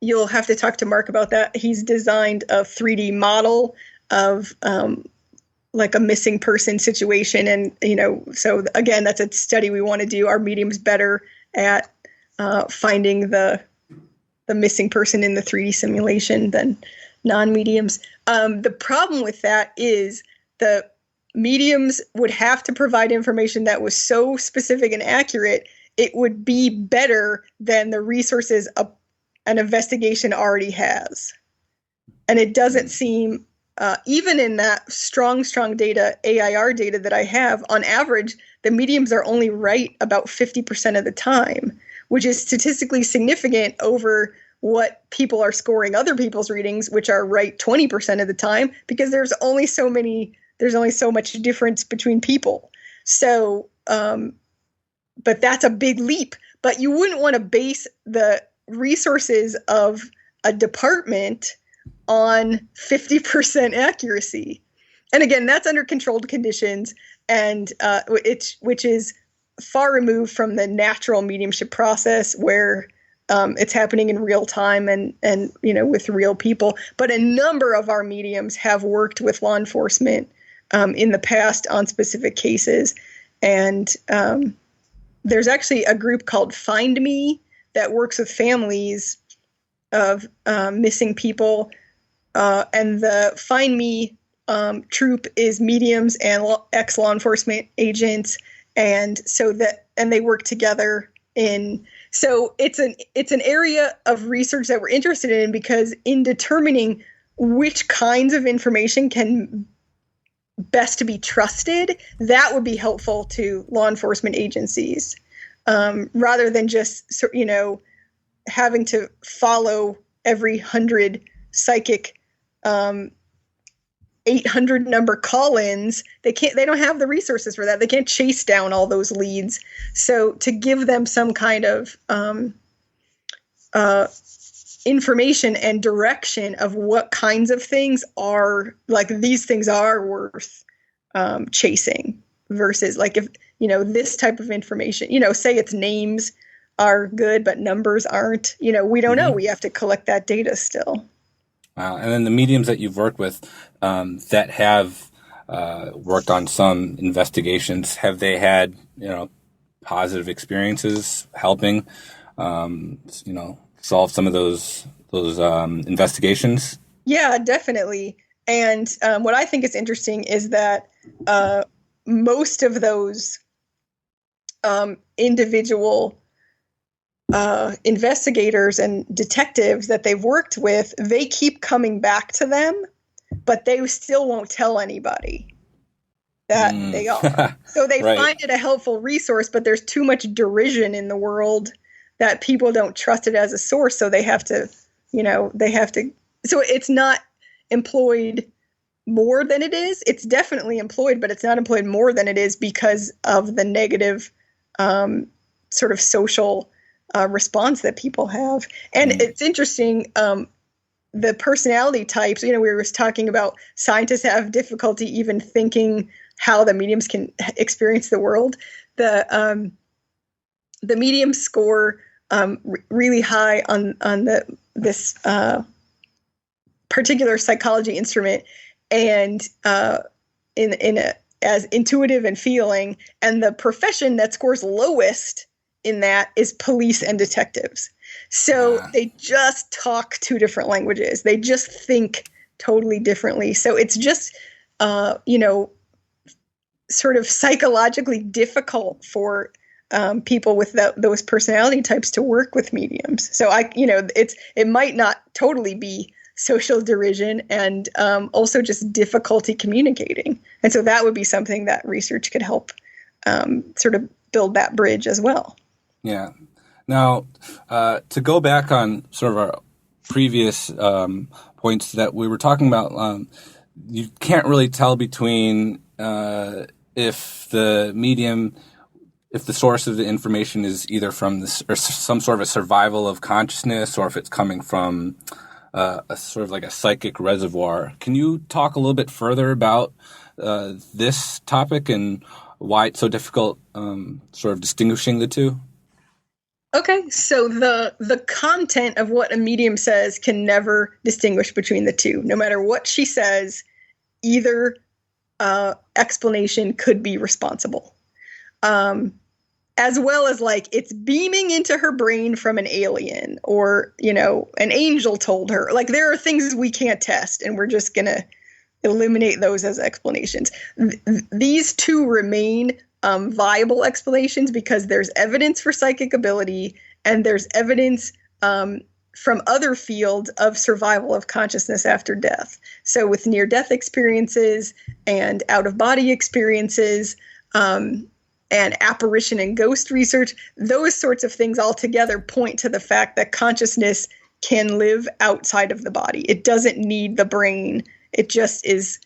[SPEAKER 2] you'll have to talk to Mark about that. He's designed a 3D model of like a missing person situation. And, so again, that's a study we want to do. Are mediums better at finding the missing person in the 3D simulation than non-mediums. The problem with that is the mediums would have to provide information that was so specific and accurate, it would be better than the resources an investigation already has. And it doesn't seem, even in that strong data, AIR data that I have, on average, the mediums are only right about 50% of the time, which is statistically significant over what people are scoring other people's readings, which are right 20% of the time, because there's only so much difference between people. So, but that's a big leap. But you wouldn't want to base the resources of a department on 50% accuracy. And again, that's under controlled conditions, and which is far removed from the natural mediumship process where it's happening in real time and with real people. But a number of our mediums have worked with law enforcement in the past on specific cases. And there's actually a group called Find Me that works with families of missing people. And the Find Me troop is mediums and ex-law enforcement agents. And they work together so it's an area of research that we're interested in, because in determining which kinds of information can best be trusted, that would be helpful to law enforcement agencies, rather than just, having to follow every 100 psychic 800 number call-ins. They don't have the resources for that. They can't chase down all those leads. So to give them some kind of information and direction of what kinds of things are, like, these things are worth chasing, versus like, if, this type of information, say its names are good, but numbers aren't, we don't know. We have to collect that data still.
[SPEAKER 1] Wow. And then the mediums that you've worked with that have worked on some investigations, have they had, positive experiences helping, solve some of those investigations? Yeah,
[SPEAKER 2] definitely. And what I think is interesting is that most of those individual investigators and detectives that they've worked with, they keep coming back to them, but they still won't tell anybody that they are. So they
[SPEAKER 1] right.
[SPEAKER 2] find it a helpful resource, but there's too much derision in the world that people don't trust it as a source. So they have to, so it's not employed more than it is. It's definitely employed, but it's not employed more than it is because of the negative sort of social response that people have. And it's interesting, the personality types, we were talking about scientists have difficulty even thinking how the mediums can experience the world. The mediums score really high on this particular psychology instrument, and as intuitive and feeling, and the profession that scores lowest in that is police and detectives. So they just talk two different languages. They just think totally differently. So it's just, sort of psychologically difficult for people with those personality types to work with mediums. So it might not totally be social derision and also just difficulty communicating. And so that would be something that research could help sort of build that bridge as well.
[SPEAKER 1] Yeah. Now, to go back on sort of our previous points that we were talking about, you can't really tell between if the source of the information is either from this or some sort of a survival of consciousness, or if it's coming from a sort of like a psychic reservoir. Can you talk a little bit further about this topic and why it's so difficult sort of distinguishing the two?
[SPEAKER 2] Okay, so the content of what a medium says can never distinguish between the two. No matter what she says, either explanation could be responsible. as well as like it's beaming into her brain from an alien, or, an angel told her. Like, there are things we can't test, and we're just going to eliminate those as explanations. These two remain viable explanations because there's evidence for psychic ability, and there's evidence from other fields of survival of consciousness after death. So with near-death experiences and out-of-body experiences, and apparition and ghost research, those sorts of things all together point to the fact that consciousness can live outside of the body. It doesn't need the brain. It just is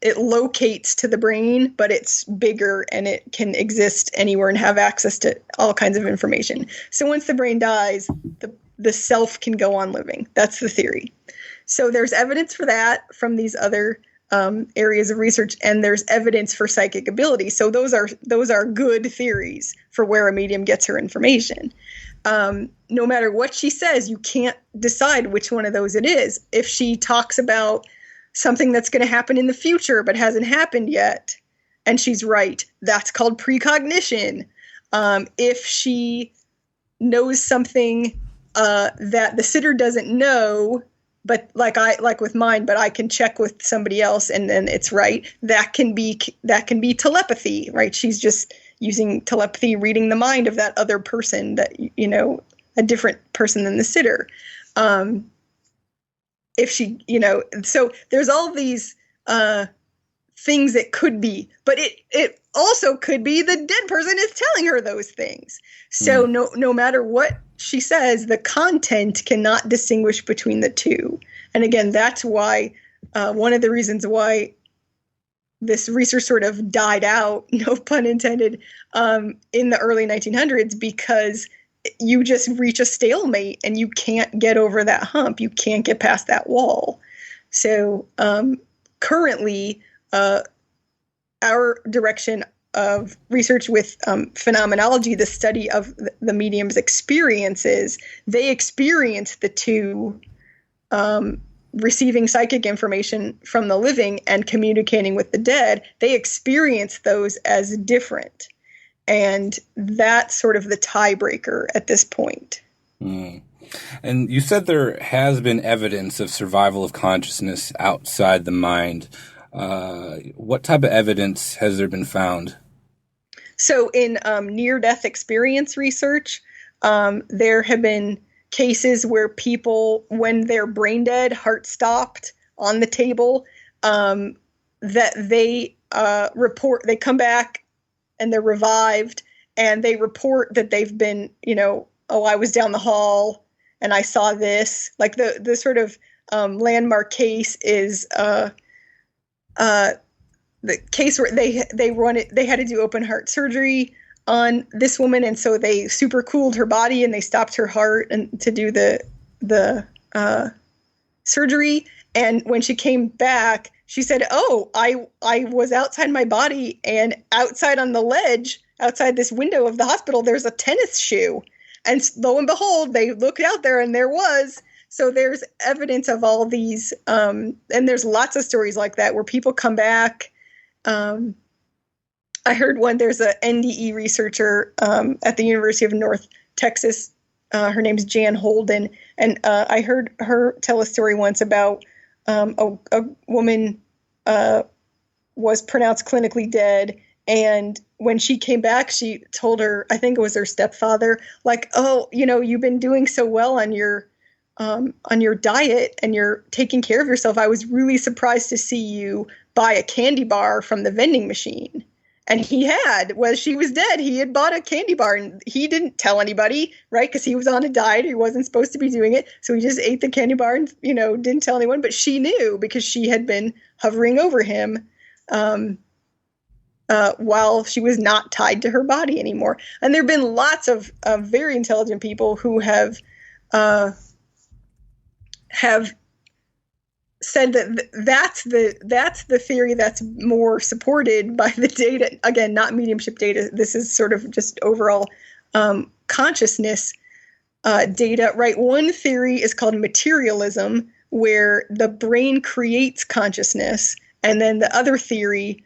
[SPEAKER 2] it locates to the brain, but it's bigger and it can exist anywhere and have access to all kinds of information. So once the brain dies, the self can go on living. That's the theory. So there's evidence for that from these other areas of research, and there's evidence for psychic ability. So those are good theories for where a medium gets her information. No matter what she says, you can't decide which one of those it is. If she talks about something that's going to happen in the future but hasn't happened yet, and she's right, that's called precognition. If she knows something that the sitter doesn't know, but like with mine, but I can check with somebody else and then it's right, that can be telepathy, right? She's just using telepathy, reading the mind of that other person, that, a different person than the sitter. If she, so there's all these things that could be, but it also could be the dead person is telling her those things. So no matter what she says, the content cannot distinguish between the two. And again, that's why one of the reasons why this research sort of died out, no pun intended, in the early 1900s, because you just reach a stalemate and you can't get over that hump. You can't get past that wall. So currently, our direction of research with phenomenology, the study of the medium's experiences, they experience the two, receiving psychic information from the living and communicating with the dead. They experience those as different. And that's sort of the tiebreaker at this point.
[SPEAKER 1] And you said there has been evidence of survival of consciousness outside the mind. What type of evidence has there been found?
[SPEAKER 2] So in near-death experience research, there have been cases where people, when they're brain dead, heart stopped on the table, that they report, they come back and they're revived, and they report that they've been, I was down the hall and I saw this. Like the sort of landmark case is the case where they had to do open heart surgery on this woman, and so they supercooled her body and they stopped her heart and to do the surgery. And when she came back, she said, "Oh, I was outside my body, and outside on the ledge, outside this window of the hospital, there's a tennis shoe." And lo and behold, they looked out there and there was. So there's evidence of all these, and there's lots of stories like that where people come back. I heard one, there's a NDE researcher at the University of North Texas. Her name's Jan Holden. And I heard her tell a story once about a woman was pronounced clinically dead. And when she came back, she told her, I think it was her stepfather, like, "Oh, you've been doing so well on your diet and you're taking care of yourself. I was really surprised to see you buy a candy bar from the vending machine." And he had, well, she was dead, he had bought a candy bar, and he didn't tell anybody, right? Because he was on a diet. He wasn't supposed to be doing it. So he just ate the candy bar and, didn't tell anyone. But she knew because she had been hovering over him while she was not tied to her body anymore. And there have been lots of very intelligent people who have said that that's the theory that's more supported by the data. Again, not mediumship data. This is sort of just overall consciousness data, right? One theory is called materialism, where the brain creates consciousness, and then the other theory,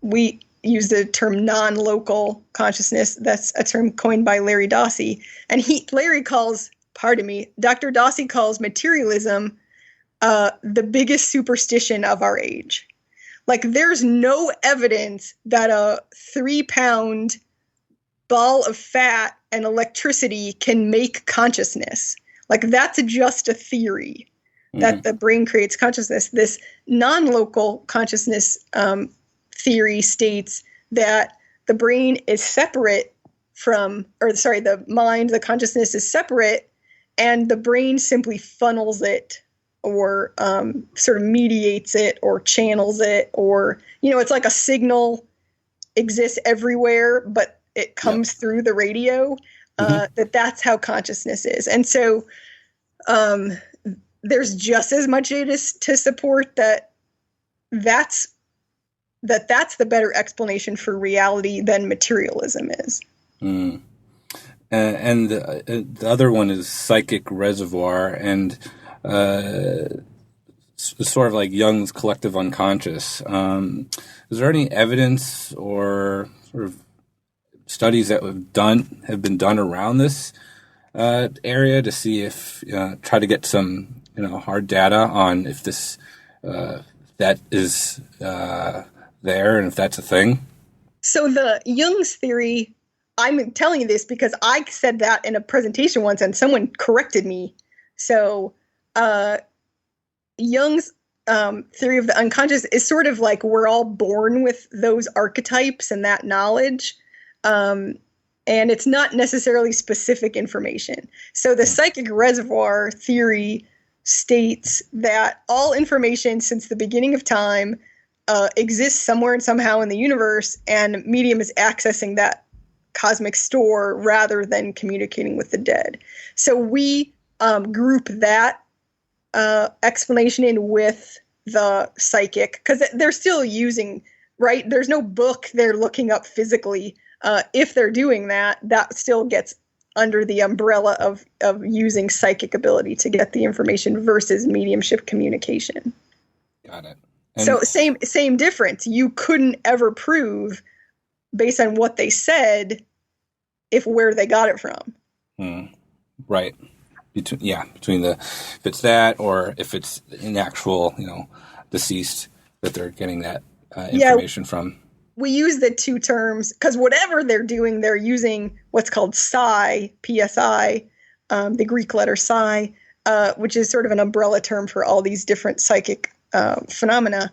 [SPEAKER 2] we use the term non-local consciousness. That's a term coined by Larry Dossey. And Dr. Dossey calls materialism the biggest superstition of our age. Like, there's no evidence that a 3-pound ball of fat and electricity can make consciousness. Like, that's just a theory that the brain creates consciousness. This non-local consciousness theory states that the brain is separate the mind, the consciousness is separate, and the brain simply funnels it or sort of mediates it or channels it, or, it's like a signal exists everywhere, but it comes through the radio, that's how consciousness is. And so there's just as much data to support that's the better explanation for reality than materialism is.
[SPEAKER 1] And the other one is psychic reservoir, and sort of like Jung's collective unconscious. Is there any evidence or sort of studies that have been done around this area to see if try to get some hard data on if this that is there and if that's a thing?
[SPEAKER 2] So the Jung's theory, I'm telling you this because I said that in a presentation once and someone corrected me. So Jung's theory of the unconscious is sort of like we're all born with those archetypes and that knowledge. And it's not necessarily specific information. So the psychic reservoir theory states that all information since the beginning of time exists somewhere and somehow in the universe, and medium is accessing that cosmic store rather than communicating with the dead. So we group that explanation in with the psychic, because they're still using, right? There's no book they're looking up physically. If they're doing that, that still gets under the umbrella of using psychic ability to get the information versus mediumship communication.
[SPEAKER 1] Got it.
[SPEAKER 2] So same difference. You couldn't ever prove based on what they said where they got it from.
[SPEAKER 1] Right. Between if it's that or if it's an actual, deceased that they're getting that information from.
[SPEAKER 2] We use the two terms because whatever they're doing, they're using what's called psi, PSI, the Greek letter psi, which is sort of an umbrella term for all these different psychic phenomena.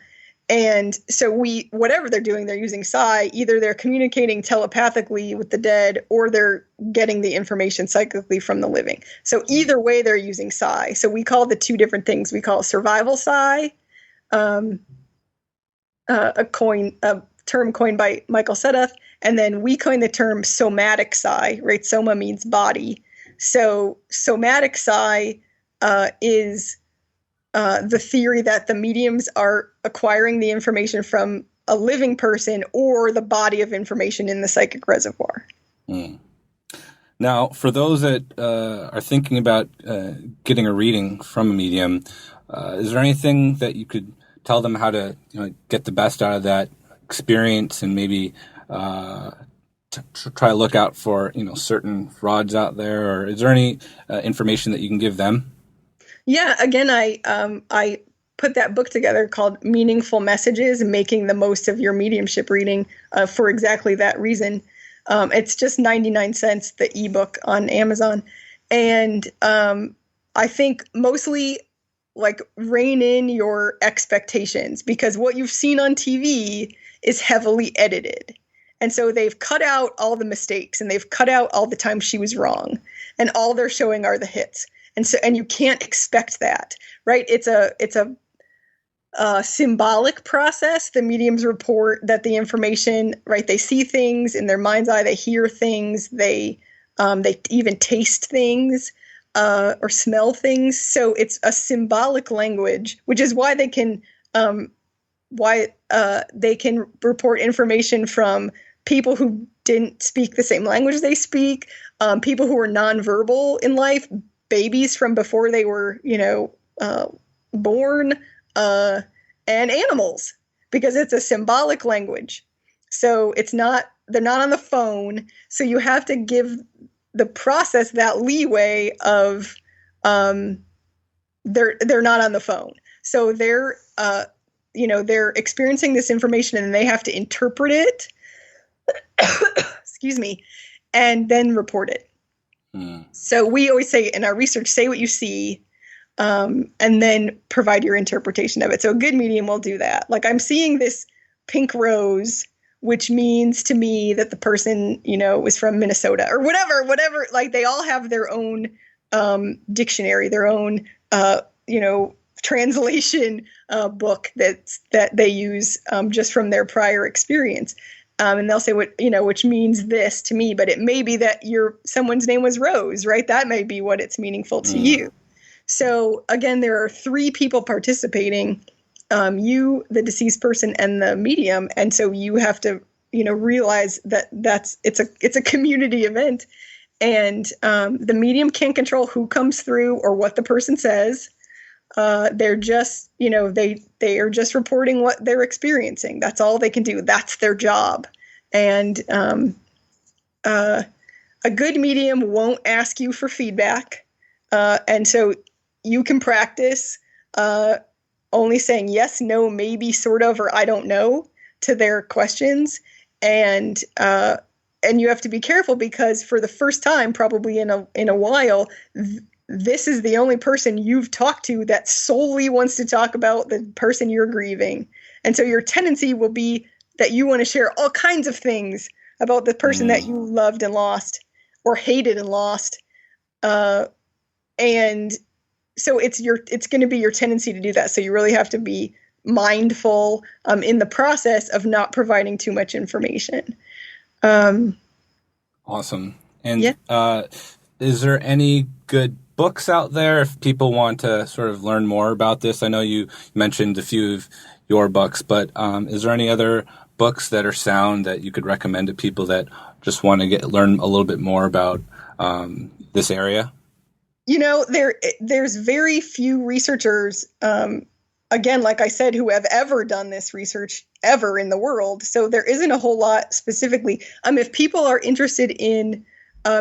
[SPEAKER 2] And so whatever they're doing, they're using psi. Either they're communicating telepathically with the dead or they're getting the information psychically from the living. So either way, they're using psi. So we call the two different things. We call survival psi, a term coined by Michael Sedeth, and then we coined the term somatic psi, right? Soma means body. So somatic psi is the theory that the mediums are acquiring the information from a living person or the body of information in the psychic reservoir.
[SPEAKER 1] Now, for those that are thinking about getting a reading from a medium, is there anything that you could tell them how to get the best out of that experience, and maybe try to look out for certain frauds out there, or is there any information that you can give them?
[SPEAKER 2] Yeah, again, I put that book together called Meaningful Messages, Making the Most of Your Mediumship Reading, for exactly that reason. It's just 99 cents, the ebook on Amazon. And I think mostly rein in your expectations, because what you've seen on TV is heavily edited. And so they've cut out all the mistakes and they've cut out all the times she was wrong, and all they're showing are the hits. And you can't expect that, right? It's a symbolic process. The mediums report that the information, right? They see things in their mind's eye. They hear things. They even taste things or smell things. So it's a symbolic language, which is why they can report information from people who didn't speak the same language they speak, people who are nonverbal in life, babies from before they were, born, and animals, because it's a symbolic language. So they're not on the phone. So you have to give the process that leeway of they're not on the phone. So they're experiencing this information and they have to interpret it, excuse me, and then report it. So we always say in our research, say what you see, and then provide your interpretation of it. So a good medium will do that. Like, I'm seeing this pink rose, which means to me that the person, was from Minnesota or whatever, like they all have their own dictionary, their own, translation book that they use just from their prior experience. And they'll say which means this to me, but it may be that someone's name was Rose, right? That may be what it's meaningful to you. So again, there are 3 people participating, you, the deceased person, and the medium. And so you have to, realize that it's a community event, and the medium can't control who comes through or what the person says. They're just, they are just reporting what they're experiencing. That's all they can do. That's their job. And a good medium won't ask you for feedback. And so you can practice only saying yes, no, maybe, sort of, or I don't know to their questions. And you have to be careful, because for the first time, probably in a while, this is the only person you've talked to that solely wants to talk about the person you're grieving. And so your tendency will be that you want to share all kinds of things about the person that you loved and lost, or hated and lost. And so it's going to be your tendency to do that. So you really have to be mindful in the process of not providing too much information.
[SPEAKER 1] Awesome. And is there any good books out there if people want to sort of learn more about this? I know you mentioned a few of your books, but is there any other books that are sound that you could recommend to people that just want to learn a little bit more about this area? There's very few researchers, again, like I said, who have ever done this research ever in the world. So there isn't a whole lot specifically. If people are interested in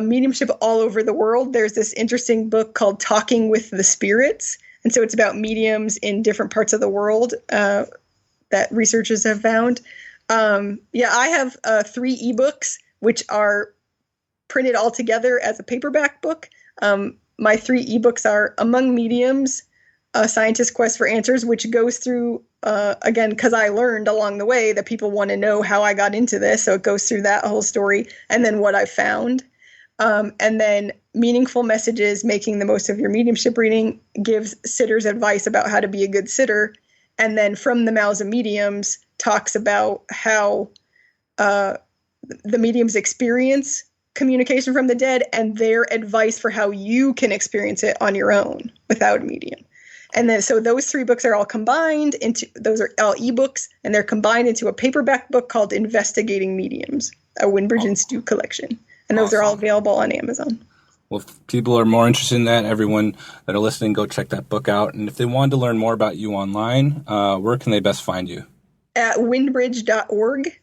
[SPEAKER 1] mediumship all over the world, there's this interesting book called Talking with the Spirits. And so it's about mediums in different parts of the world that researchers have found. I have 3 ebooks, which are printed all together as a paperback book. My 3 ebooks are Among Mediums, A Scientist's Quest for Answers, which goes through, again, because I learned along the way that people want to know how I got into this. So it goes through that whole story, and then what I found. And then Meaningful Messages, Making the Most of Your Mediumship Reading, gives sitters advice about how to be a good sitter. And then From the Mouths of Mediums talks about how the mediums experience communication from the dead and their advice for how you can experience it on your own without a medium. And then, so those 3 books are all combined those are all ebooks, and they're combined into a paperback book called Investigating Mediums, a Windbridge Institute collection. And those are all available on Amazon. Well, if people are more interested in that, everyone that are listening, go check that book out. And if they wanted to learn more about you online, where can they best find you?
[SPEAKER 2] At windbridge.org.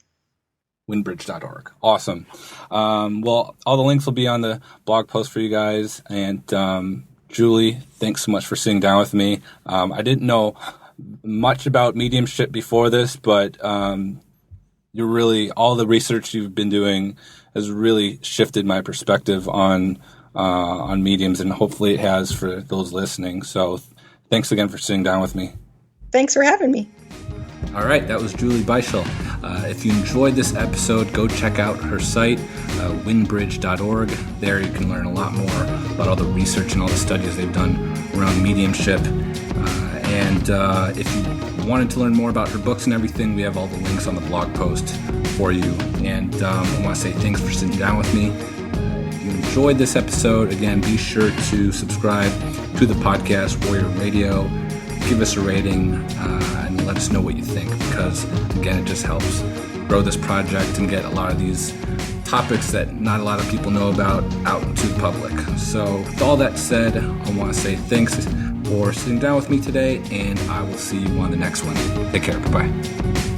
[SPEAKER 1] Windbridge.org. Awesome. Well, all the links will be on the blog post for you guys. And Julie, thanks so much for sitting down with me. I didn't know much about mediumship before this, but you're really, all the research you've been doing has really shifted my perspective on mediums, and hopefully it has for those listening. So thanks again for sitting down with me.
[SPEAKER 2] Thanks for having me.
[SPEAKER 1] All right, that was Julie Beischel. If you enjoyed this episode, go check out her site, windbridge.org. There you can learn a lot more about all the research and all the studies they've done around mediumship. And if you wanted to learn more about her books and everything, we have all the links on the blog post for you. And I want to say thanks for sitting down with me. If you enjoyed this episode, again, be sure to subscribe to the podcast, Warrior Radio. Give us a rating and let us know what you think, because, again, it just helps grow this project and get a lot of these topics that not a lot of people know about out to the public. So with all that said, I want to say thanks for sitting down with me today, and I will see you on the next one. Take care. Bye-bye.